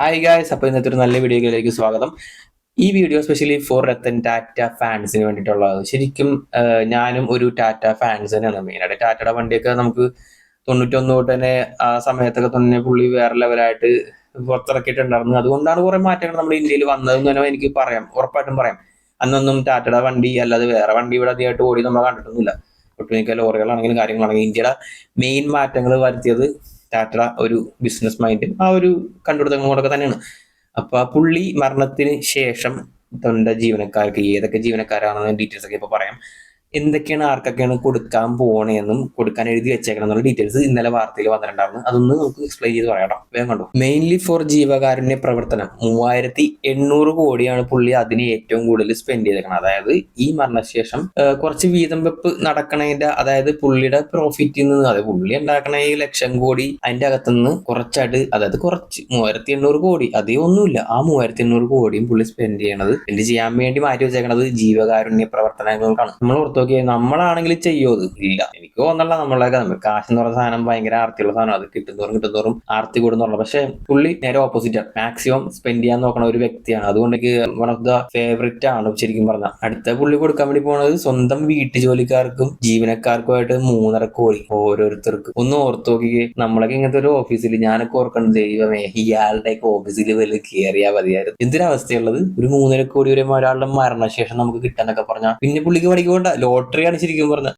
Hi guys, അപ്പോൾ ഇന്നത്തെ ഒരു നല്ല വീഡിയോയിലേക്ക് സ്വാഗതം. ഈ video specially for Ratan Tata ഫാൻസിന് വേണ്ടിയിട്ടുള്ളത്. ശരിക്കും ഞാനും ഒരു ടാറ്റ ഫാൻസ് തന്നെയാണ്. മെയിനായിട്ട് ടാറ്റയുടെ വണ്ടിയൊക്കെ നമുക്ക് 91 തൊട്ട് തന്നെ ആ സമയത്തൊക്കെ തന്നെ പുള്ളി വേറെ ലെവലായിട്ട് പുറത്തിറക്കിയിട്ടുണ്ടായിരുന്നു. അതുകൊണ്ടാണ് കുറെ മാറ്റങ്ങൾ നമ്മുടെ ഇന്ത്യയിൽ വന്നതെന്ന് തന്നെ എനിക്ക് പറയാം, ഉറപ്പായിട്ടും പറയാം. അന്നൊന്നും ടാറ്റയുടെ വണ്ടി അല്ലാതെ വേറെ വണ്ടി ഇവിടെ അധികമായിട്ട് ഓടി നമ്മൾ കണ്ടിട്ടൊന്നുമില്ല. ഒട്ടുമിക്ക ലോറികളാണെങ്കിലും കാര്യങ്ങളാണെങ്കിലും ഇന്ത്യയുടെ മെയിൻ മാറ്റങ്ങൾ വരുത്തിയത് ടാറ്റ ഒരു ബിസിനസ് മൈൻഡും ആ ഒരു കണ്ടുപിടുത്തങ്ങളോടൊക്കെ തന്നെയാണ്. അപ്പൊ ആ പുള്ളി മരണത്തിന് ശേഷം തന്റെ ജീവനക്കാർക്ക് ഏതൊക്കെ ജീവനക്കാരാണെന്ന് ഡീറ്റെയിൽസ് ഒക്കെ ഇപ്പൊ പറയാം. എന്തൊക്കെയാണ് ആർക്കൊക്കെയാണ് കൊടുക്കാൻ പോണേന്നും കൊടുക്കാൻ എഴുതി വെച്ചേക്കണം എന്നുള്ള ഡീറ്റെയിൽസ് ഇന്നലെ വാർത്തയിൽ വന്നിട്ടുണ്ടായിരുന്നു. അതൊന്ന് നമുക്ക് എക്സ്പ്ലെയിൻ ചെയ്ത് പറയാം. വേഗം കണ്ടു. മെയിൻലി ഫോർ ജീവകാരുണ്യ പ്രവർത്തനം 3800 കോടിയാണ് പുള്ളി അതിന് ഏറ്റവും കൂടുതൽ സ്പെൻഡ് ചെയ്തേക്കണം. അതായത് ഈ മരണശേഷം കുറച്ച് വീതം വെപ്പ് നടക്കണതിന്റെ, അതായത് പുള്ളിയുടെ പ്രോഫിറ്റിൽ നിന്ന്, അതായത് പുള്ളി ഉണ്ടാക്കണ ഈ 1,00,000 കോടി അതിന്റെ അകത്തുനിന്ന് കുറച്ചായിട്ട്, അതായത് കുറച്ച് 3800 കോടി അധികം ഒന്നുമില്ല, ആ 3800 കോടിയും പുള്ളി സ്പെൻഡ് ചെയ്യാൻ വേണ്ടി മാറ്റി വെച്ചേക്കണത് ജീവകാരുണ്യ പ്രവർത്തനങ്ങൾക്കാണ്. നമ്മൾ ഓർത്ത് നോക്കിയാൽ നമ്മളാണെങ്കിൽ ചെയ്യോ? അത് ഇല്ല. എനിക്ക് തോന്നല്ല. നമ്മളൊക്കെ കാശ് എന്ന് പറഞ്ഞ സാധനം ഭയങ്കര ആർത്തിയുള്ള സാധനം. അത് കിട്ടുന്നതോറും ആർത്തി കൂടുന്നുള്ള. പക്ഷെ പുള്ളി നേരെ ഓപ്പോസിറ്റ്, മാക്സിമം സ്പെൻഡ് ചെയ്യാൻ നോക്കണ ഒരു വ്യക്തിയാണ്. അതുകൊണ്ട് എനിക്ക് വൺ ഓഫ് ദ ഫേവറേറ്റ് ആണ് ശരിക്കും പറഞ്ഞാൽ. അടുത്ത പുള്ളി കൊടുക്കാൻ വേണ്ടി പോണത് സ്വന്തം വീട്ടു ജോലിക്കാർക്കും ജീവനക്കാർക്കുമായിട്ട് 3.5 കോടി ഓരോരുത്തർക്കും. ഒന്ന് ഓർത്ത് നോക്കിയേ. നമ്മളൊക്കെ ഇങ്ങനത്തെ ഒരു ഓഫീസിൽ, ഞാനൊക്കെ ഓർക്കണം, ദൈവമേ ഇയാളുടെയൊക്കെ ഓഫീസിൽ വല്ല കയറിയാൽ മതിയായിരുന്നു. എന്തൊരവസ്ഥയുള്ളത്. ഒരു 3.5 കോടി വരെ ഒരാളുടെ മരണശേഷം നമുക്ക് കിട്ടാന്നൊക്കെ പറഞ്ഞാൽ പിന്നെ പുള്ളിക്ക് പണിക്ക് പോകണ്ട. ലോട്ടറിയാണ് ശരിക്കും പറഞ്ഞത്.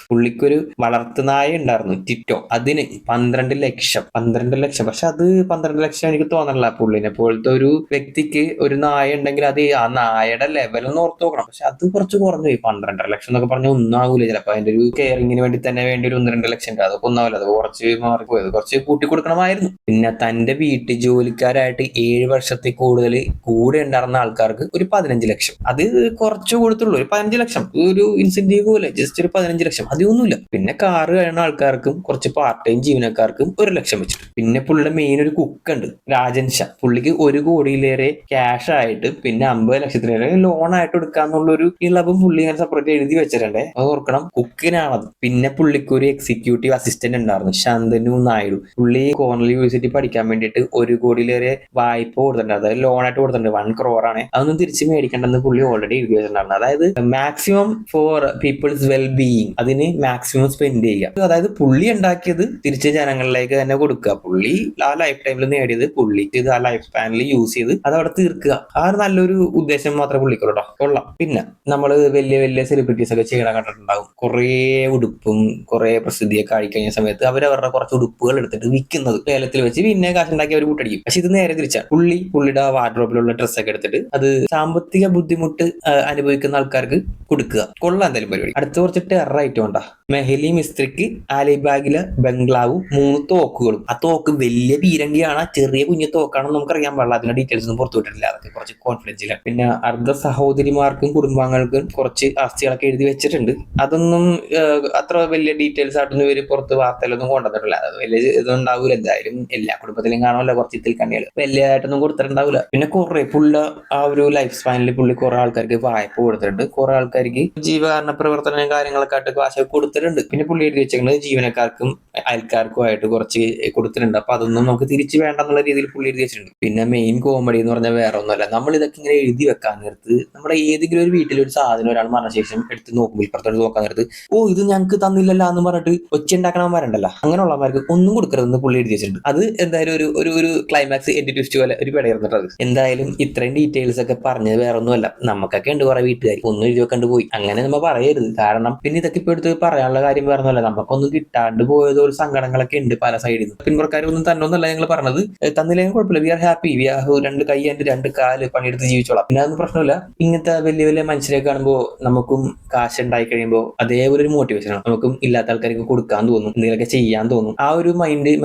പുള്ളിക്കൊരു വളർത്തുനായ ഉണ്ടായിരുന്നു, ടിറ്റോ. അതിന് 12 ലക്ഷം. പക്ഷെ അത് 12 ലക്ഷം എനിക്ക് തോന്നണില്ല. പുള്ളിനെ പോലത്തെ ഒരു വ്യക്തിക്ക് ഒരു നായ ഉണ്ടെങ്കിൽ അത് ആ നായയുടെ ലെവലൊന്ന് ഓർത്ത് നോക്കണം. പക്ഷെ അത് കുറച്ച് കുറഞ്ഞു പോയി. 12 ലക്ഷം എന്നൊക്കെ പറഞ്ഞാൽ ഒന്നും ആകൂല. ചിലപ്പോ അതിന്റെ ഒരു കെയറിങ്ങിന് വേണ്ടി തന്നെ വേണ്ടി ഒരു 1-2 ലക്ഷം ഉണ്ട്. അതൊക്കെ ഒന്നാവില്ല. അത് കുറച്ച് മാറിപ്പോയത്, കുറച്ച് കൂട്ടി കൊടുക്കണമായിരുന്നു. പിന്നെ തന്റെ വീട്ടു ജോലിക്കാരായിട്ട് 7 വർഷത്തിൽ കൂടുതൽ കൂടെ ഉണ്ടായിരുന്ന ആൾക്കാർക്ക് ഒരു 15 ലക്ഷം. അത് കുറച്ച് കൊടുത്തുള്ളൂ. ഒരു 15 ലക്ഷം ഒരു ഇൻസെന്റീവ് പോലെ, ജസ്റ്റ് ഒരു 15 ലക്ഷം, അതൊന്നുമില്ല. പിന്നെ കാറ് കഴിയുന്ന ആൾക്കാർക്കും കുറച്ച് പാർട്ട് ടൈം ജീവനക്കാർക്കും 1 ലക്ഷം വെച്ചിട്ട്. പിന്നെ പുള്ളിയുടെ മെയിൻ ഒരു കുക്ക് ഉണ്ട്, രാജൻ ഷാ. പുള്ളിക്ക് 1 കോടിയിലേറെ ക്യാഷ് ആയിട്ട് പിന്നെ 50 ലക്ഷത്തിലേറെ ലോൺ ആയിട്ട് എടുക്കാന്നുള്ള ഒരു ഇളവും പുള്ളി ഇങ്ങനെ സെപ്പറേറ്റ് എഴുതി വെച്ചിട്ടുണ്ടേ. അത് ഓർക്കണം, കുക്കിനാണത്. പിന്നെ പുള്ളിക്ക് ഒരു എക്സിക്യൂട്ടീവ് അസിസ്റ്റന്റ് ഉണ്ടായിരുന്നു, ശന്തനു നായിഡു. പുള്ളി കോർണൽ യൂണിവേഴ്സിറ്റി പഠിക്കാൻ വേണ്ടിയിട്ട് 1 കോടിയിലേറെ വായ്പ കൊടുത്തിട്ടുണ്ട്. അതായത് ലോൺ ആയിട്ട് കൊടുത്തിട്ടുണ്ട്. 1 crore ആണ്. അതൊന്നും തിരിച്ച് മേടിക്കേണ്ടെന്ന് പുള്ളി ഓൾറെഡി എഴുതി വെച്ചിട്ടുണ്ടായിരുന്നു. അതായത് maximum four peoples well being, അതിന് മാക്സിമം സ്പെൻഡ് ചെയ്യുക. അതായത് പുള്ളി ഉണ്ടാക്കിയത് തിരിച്ച് ജനങ്ങളിലേക്ക് തന്നെ കൊടുക്കുക. പുള്ളി ആ ലൈഫ് ടൈമിൽ നേടിയത് പുള്ളിക്ക് ഇത് ആ ലൈഫ് സ്പാനിൽ യൂസ് ചെയ്ത് അത് അവിടെ തീർക്കുക. ആ ഒരു നല്ലൊരു ഉദ്ദേശം മാത്രമേ പുള്ളിക്കുള്ളൂ കേട്ടോ. കൊള്ളാം. പിന്നെ നമ്മള് വലിയ വലിയ സെലിബ്രിറ്റീസ് ഒക്കെ ചെയ്യണം കണ്ടിട്ടുണ്ടാവും. കുറേ ഉടുപ്പും കുറേ പ്രസിദ്ധിയൊക്കെ ആയിക്കഴിഞ്ഞ സമയത്ത് അവരവരുടെ കുറച്ച് ഉടുപ്പുകൾ എടുത്തിട്ട് വിൽക്കുന്നത് ലേലത്തിൽ വെച്ച് പിന്നെ കാശുണ്ടാക്കി അവർ കൂട്ടടിക്കും. പക്ഷെ ഇത് നേരെ തിരിച്ചാണ്. പുള്ളിയുടെ വാർഡ്രോബിലുള്ള ഡ്രസ്സൊക്കെ എടുത്തിട്ട് അത് സാമ്പത്തിക ബുദ്ധിമുട്ട് അനുഭവിക്കുന്ന ആൾക്കാർക്ക് കൊടുക്കുക. കൊള്ളാം എന്തായാലും പരിപാടി. അടുത്ത കുറച്ച് ടെറർ ഐറ്റം ഉണ്ടാ. മെഹലി മിസ്ത്രിക്ക് അലിബാഗിലെ ബംഗ്ലാവും 3 തോക്കുകളും. ആ തോക്ക് വലിയ പീരങ്കിയാണ്, ചെറിയ കുഞ്ഞു തോക്കാണെന്ന് നമുക്കറിയാൻ പാടില്ല. അതിന്റെ ഡീറ്റെയിൽസ് ഒന്നും പുറത്തു വിട്ടിട്ടില്ല. അതൊക്കെ കുറച്ച് കോൺഫിഡൻഷ്യലാണ്. പിന്നെ അർദ്ധ സഹോദരിമാർക്കും കുടുംബാംഗങ്ങൾക്കും കുറച്ച് ആസ്തികളൊക്കെ എഴുതി വെച്ചിട്ടുണ്ട്. അതൊന്നും അത്ര വലിയ ഡീറ്റെയിൽസ് ആയിട്ടൊന്നും ഇവര് പുറത്ത് വാർത്തയിലൊന്നും കൊണ്ടുവന്നിട്ടില്ല. അത് വലിയ ഇതുണ്ടാവൂല. എന്തായാലും എല്ലാ കുടുംബത്തിലും കാണുമല്ലോ കുറച്ച് ഇത്തിൽ കണ്ണികൾ. വലിയതായിട്ടൊന്നും കൊടുത്തിട്ടുണ്ടാവില്ല. പിന്നെ കുറെ പുള്ള ആ ഒരു ലൈഫ് സ്പാനിൽ പുള്ളി കുറെ ആൾക്കാർക്ക് വായ്പ കൊടുത്തിട്ടുണ്ട്. കുറെ ആൾക്കാർക്ക് ജീവകാരണ പ്രവർത്തനം കാര്യങ്ങളൊക്കെ ആയിട്ട് കാശൊക്കെ കൊടുത്തിട്ടുണ്ട്. പിന്നെ പുള്ളി എഴുതി വെച്ചേക്കുന്നത് ജീവനക്കാർക്കും അയൽക്കാർക്കുമായിട്ട് കുറച്ച് കൊടുത്തിട്ടുണ്ട്. അപ്പൊ അതൊന്നും നമുക്ക് തിരിച്ചു വേണ്ടെന്നുള്ള രീതിയിൽ പുള്ളി എഴുതി വെച്ചിട്ടുണ്ട്. പിന്നെ മെയിൻ കോമഡി എന്ന് പറഞ്ഞാൽ വേറെ ഒന്നുമല്ല. നമ്മൾ ഇതൊക്കെ ഇങ്ങനെ എഴുതി വെക്കാൻ നേരത്ത് നമ്മുടെ ഏതെങ്കിലും ഒരു വീട്ടിൽ ഒരു സാധനം ഒരാൾ മരണശേഷം എടുത്ത് നോക്കുമ്പോൾ ഇപ്പുറത്തോട്ട് നോക്കാൻ നേരത്ത് ഇത് ഞങ്ങൾക്ക് തന്നില്ലല്ലോ എന്ന് പറഞ്ഞിട്ട് ഒച്ച ഉണ്ടാക്കണമാരുണ്ടല്ലോ. അങ്ങനെയുള്ളവർക്ക് ഒന്നും കൊടുക്കരുതെന്ന് പുള്ളി എഴുതി വെച്ചിട്ടുണ്ട്. അത് എന്തായാലും ഒരു ക്ലൈമാക്സ് എൻഡ് ട്വിസ്റ്റ് പോലെ ഒരു പെടയിരുന്നിട്ട്. അത് എന്തായാലും ഇത്രയും ഡീറ്റെയിൽസ് ഒക്കെ പറഞ്ഞത് വേറെ ഒന്നുമല്ല. നമുക്കൊക്കെ ഉണ്ട് കുറെ വീട്ടുകാർ ഒന്നും എഴുതി വെക്കണ്ട് പോയി. അങ്ങനെ നമ്മൾ പറയരുത്. കാരണം പിന്നെ ഇതൊക്കെ ഇപ്പൊ എടുത്ത് പറയാനുള്ള കാര്യം വേറെ ഒന്നുമല്ല. നമുക്കൊന്നും കിട്ടാണ്ട് പോയത് ഒരു സങ്കടങ്ങളൊക്കെ ഉണ്ട് പല സൈഡിൽ നിന്ന്. പിൻപുറക്കാരൊന്നും തന്നൊന്നല്ല ഞങ്ങൾ പറഞ്ഞത്. തന്നില്ലെങ്കിൽ കുഴപ്പമില്ല. We are happy. We are 2 കൈ ആൻഡ് 2 കാല് പണിയെടുത്ത് ജീവിച്ചോളാം. പിന്നെ അതൊന്നും പ്രശ്നമില്ല. ഇങ്ങനത്തെ വലിയ വലിയ മനുഷ്യരെ കാണുമ്പോൾ നമുക്കും കാശ് ഉണ്ടായി കഴിയുമ്പോൾ അതേപോലെ ഒരു മോട്ടിവേഷൻ നമുക്കും ഇല്ലാത്ത ആൾക്കാർക്ക് കൊടുക്കാൻ തോന്നും, എന്തെങ്കിലുമൊക്കെ ചെയ്യാൻ തോന്നും. ആ ഒരു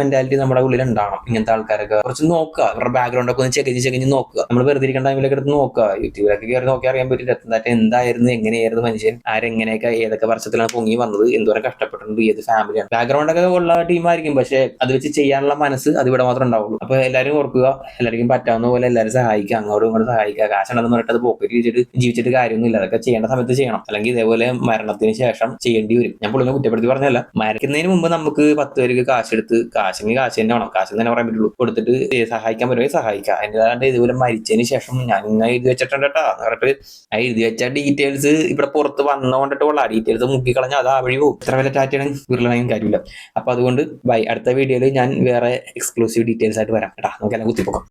മെന്റാലിറ്റി നമ്മുടെ ഉള്ളിൽ ഉണ്ടാവണം. ഇങ്ങനത്തെ ആൾക്കാരൊക്കെ കുറച്ച് നോക്കുക. അവരുടെ ബാക്ക്ഗ്രൗണ്ട് ഒക്കെ ഒന്ന് ചെകഞ്ഞ് നോക്കുക. നമ്മൾ വെറുതെ ഇരിക്കേണ്ട ടൈമിലൊക്കെ എടുത്ത് നോക്കുക. യൂട്യൂബിലൊക്കെ കയറി നോക്കി അറിയാൻ പറ്റില്ല എന്തായിരുന്നു, എങ്ങനെയായിരുന്നു മനുഷ്യൻ, ആരെങ്ങനെയൊക്കെ ഏതൊക്കെ വർഷത്തിലാണ് പൊങ്ങി വന്നത്, എന്തോരം കഷ്ടപ്പെട്ടിട്ടുണ്ട്, ഏത് ഫാമിലിയാണ്, ബാക്ക്ഗ്രൗണ്ട് ഒക്കെ ഉള്ള ടീമായിരിക്കും. പക്ഷെ അത് വെച്ച് ചെയ്യാനുള്ള മനസ്സ് അത് ഇവിടെ മാത്രമേ ഉണ്ടാവുള്ളൂ. അപ്പൊ എല്ലാവരും ഓർക്കുക, എല്ലാവർക്കും പറ്റാവുന്ന പോലെ എല്ലാവരും സഹായിക്കുക, അങ്ങോട്ടും ഇങ്ങോട്ടും സഹായിക്കുക. കാശുണ്ടെന്ന് പറഞ്ഞിട്ട് അത് പോക്കറ്റ് ജീവിച്ചിട്ട് കാര്യമൊന്നുമില്ല. അതൊക്കെ ചെയ്യേണ്ട സമയത്ത് ചെയ്യണം, അല്ലെങ്കിൽ ഇതേപോലെ മരണത്തിന് ശേഷം ചെയ്യേണ്ടി വരും. ഞാൻ പുള്ളിനെ കുറ്റപ്പെടുത്തി പറഞ്ഞല്ല, മരിക്കുന്നതിന് മുമ്പ് നമുക്ക് 10 പേർക്ക് കാശെടുത്ത്, കാശ് തന്നെ വേണം, കാശ് തന്നെ പറയാൻ പറ്റുള്ളൂ, കൊടുത്തിട്ട് സഹായിക്കാൻ പറ്റുമെങ്കിൽ സഹായിക്കുക. അതിൻ്റെ ഇതുപോലെ മരിച്ചതിന് ശേഷം ഞാൻ എഴുതി വെച്ചിട്ടുണ്ട് കേട്ടോ എന്ന് പറഞ്ഞിട്ട് ആ എഴുതി വെച്ച ഡീറ്റെയിൽസ് ഇവിടെ പുറത്ത് വന്നുകൊണ്ടിട്ടുള്ള ഡീറ്റെയിൽസ് മുക്കിക്കളഞ്ഞ അത് ആ വഴി പോകും. ഇത്ര വല്ല ടാറ്റയാണ് ഉരുളണമെങ്കിൽ കാര്യമില്ല. അപ്പൊ അതുകൊണ്ട് ബൈ, അടുത്ത വീഡിയോയിൽ ഞാൻ വേറെ എക്സ്ക്ലൂസീവ് ഡീറ്റെയിൽസ് ആയിട്ട് വരാം കേട്ടോ. നമുക്കെല്ലാം കുത്തിപ്പോക്കാം.